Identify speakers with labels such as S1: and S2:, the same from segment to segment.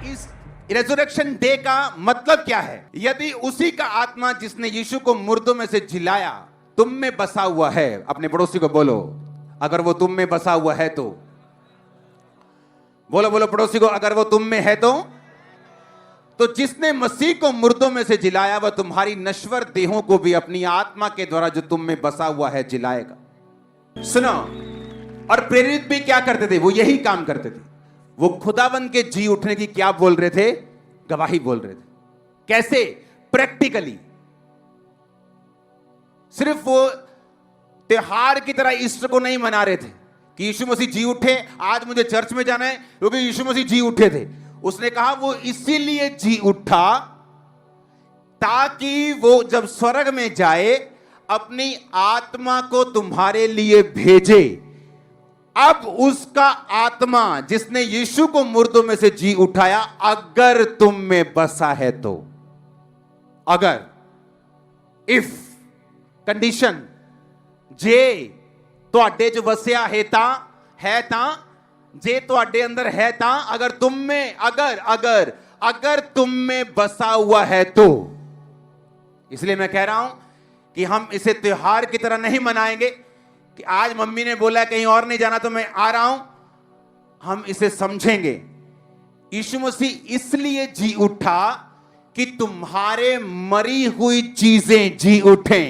S1: इस resurrection day का मतलब क्या है? यदि उसी का आत्मा जिसने यीशु को मुर्दों में से जिलाया तुम में बसा हुआ है, अपने पड़ोसी को बोलो, अगर वो तुम में बसा हुआ है तो बोलो, बोलो पड़ोसी को, अगर वो तुम में है तो जिसने मसीह को मुर्दों में से जिलाया वह तुम्हारी नश्वर देहों को भी अपनी आत्मा के द्वारा जो तुम में बसा हुआ है जिलाएगा। सुनो, और प्रेरित भी क्या करते थे? वो यही काम करते थे। वो खुदाबंद के जी उठने की क्या बोल रहे थे? गवाही बोल रहे थे। कैसे? प्रैक्टिकली। सिर्फ वो त्योहार की तरह ईस्टर को नहीं मना रहे थे कि यीशु मसीह जी उठे, आज मुझे चर्च में जाना है क्योंकि यीशु मसीह जी उठे थे। उसने कहा वो इसीलिए जी उठा ताकि वो जब स्वर्ग में जाए अपनी आत्मा को तुम्हारे लिए भेजे। अब उसका आत्मा जिसने यीशु को मुर्दों में से जी उठाया अगर तुम में बसा है तो, अगर, इफ, कंडीशन, जे ਤੁਹਾਡੇ ਚ ਵਸਿਆ ਹੈ ਤਾਂ जे ਤੁਹਾਡੇ अंदर है ता, अगर तुम में, अगर तुम में बसा हुआ है तो। इसलिए मैं कह रहा हूं कि हम इसे त्योहार की तरह नहीं मनाएंगे कि आज मम्मी ने बोला कहीं और नहीं जाना तो मैं आ रहा हूं। हम इसे समझेंगे यीशु मसीह इसलिए जी उठा कि तुम्हारे मरी हुई चीजें जी उठें।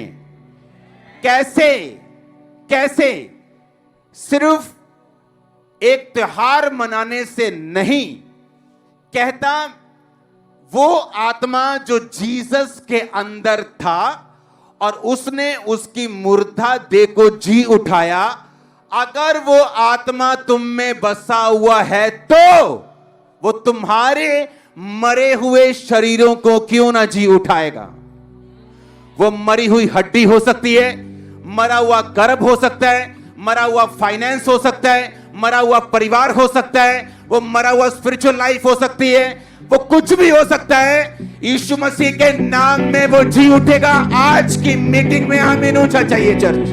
S1: कैसे? कैसे? सिर्फ एक त्योहार मनाने से नहीं। कहता वो आत्मा जो जीसस के अंदर था और उसने उसकी मुर्दा देह को जी उठाया, अगर वो आत्मा तुम में बसा हुआ है तो वो तुम्हारे मरे हुए शरीरों को क्यों ना जी उठाएगा। वो मरी हुई हड्डी हो सकती है, मरा हुआ गर्भ हो सकता है, मरा हुआ फाइनेंस हो सकता है, मरा हुआ परिवार हो सकता है, वो मरा हुआ स्पिरिचुअल लाइफ हो सकती है, वो कुछ भी हो सकता है। यीशु मसीह के नाम में वो जी उठेगा। आज की मीटिंग में आमीन ऊंचा चाहिए चर्च।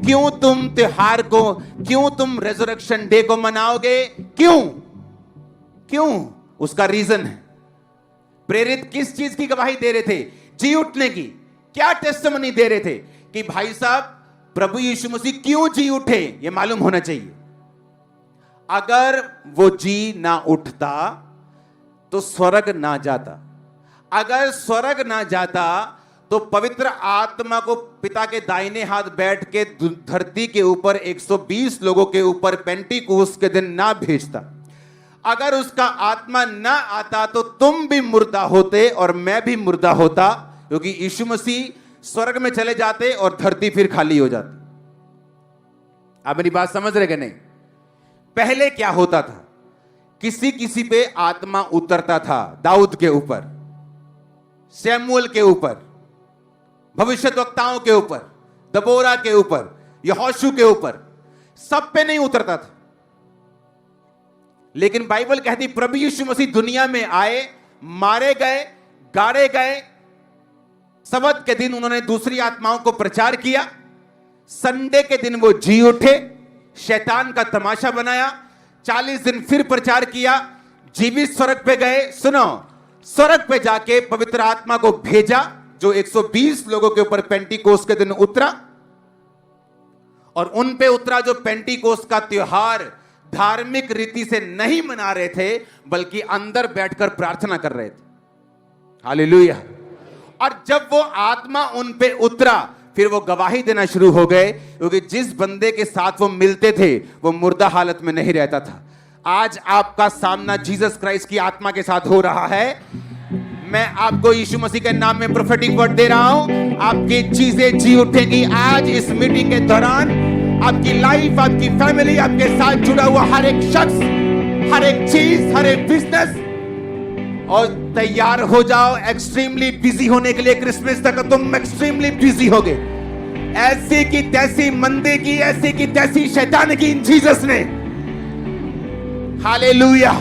S1: क्यों तुम त्योहार को, क्यों तुम रेजरेक्शन डे को मनाओगे? क्यों? उसका रीजन है। प्रेरित किस चीज की गवाही दे रहे थे? जी उठने की। क्या टेस्टिमनी दे रहे थे कि भाई साहब प्रभु यीशु मसीह क्यों जी उठे, यह मालूम होना चाहिए। अगर वो जी ना उठता तो स्वर्ग ना जाता। अगर स्वर्ग ना जाता तो पवित्र आत्मा को पिता के दाहिने हाथ बैठ के धरती के ऊपर 120 लोगों के ऊपर पेंटिकोस्त के दिन ना भेजता। अगर उसका आत्मा ना आता तो तुम भी मुर्दा होते और मैं भी मुर्दा होता, क्योंकि यीशु मसीह स्वर्ग में चले जाते और धरती फिर खाली हो जाती। आप मेरी बात समझ रहे कि नहीं? पहले क्या होता था? किसी पे आत्मा उतरता था। दाऊद के ऊपर, सैमुअल के ऊपर, भविष्यद्वक्ताओं के ऊपर, दबोरा के ऊपर, यहोशू के ऊपर, सब पे नहीं उतरता था। लेकिन बाइबल कहती प्रभु यीशु मसीह दुनिया में आए, मारे गए, गाड़े गए, सबत के दिन उन्होंने दूसरी आत्माओं को प्रचार किया, संडे के दिन वो जी उठे, शैतान का तमाशा बनाया, 40 दिन फिर प्रचार किया, जीवित स्वर्ग पे गए। सुनो, स्वर्ग पे जाके पवित्र आत्मा को भेजा जो 120 लोगों के ऊपर पेंटिकोस्त के दिन उतरा, और उन पे उतरा जो पेंटिकोस्त का त्योहार धार्मिक रीति से नहीं मना रहे थे बल्कि अंदर बैठकर प्रार्थना कर रहे थे। हालेलुया। और जब वो आत्मा उन पे उतरा फिर वो गवाही देना शुरू हो गए, क्योंकि जिस बंदे के साथ वो मिलते थे वो मुर्दा हालत में नहीं रहता था। आज आपका सामना जीसस क्राइस्ट की आत्मा के साथ हो रहा है। मैं आपको यीशु मसीह के नाम में प्रोफेटिक वर्ड दे रहा हूं, आपकी चीजें जी उठेंगी। आज इस मीटिंग के दौरान आपकी लाइफ, आपकी फैमिली, आपके साथ जुड़ा हुआ हर एक शख्स, हर एक चीज, हर एक बिजनेस, और तैयार हो जाओ एक्सट्रीमली बिजी होने के लिए। क्रिसमस तक तुम एक्सट्रीमली बिजी होगे। ऐसी की तैसी मंदे की, ऐसी की तैसी शैतान की इन जीसस ने। हालेलुया।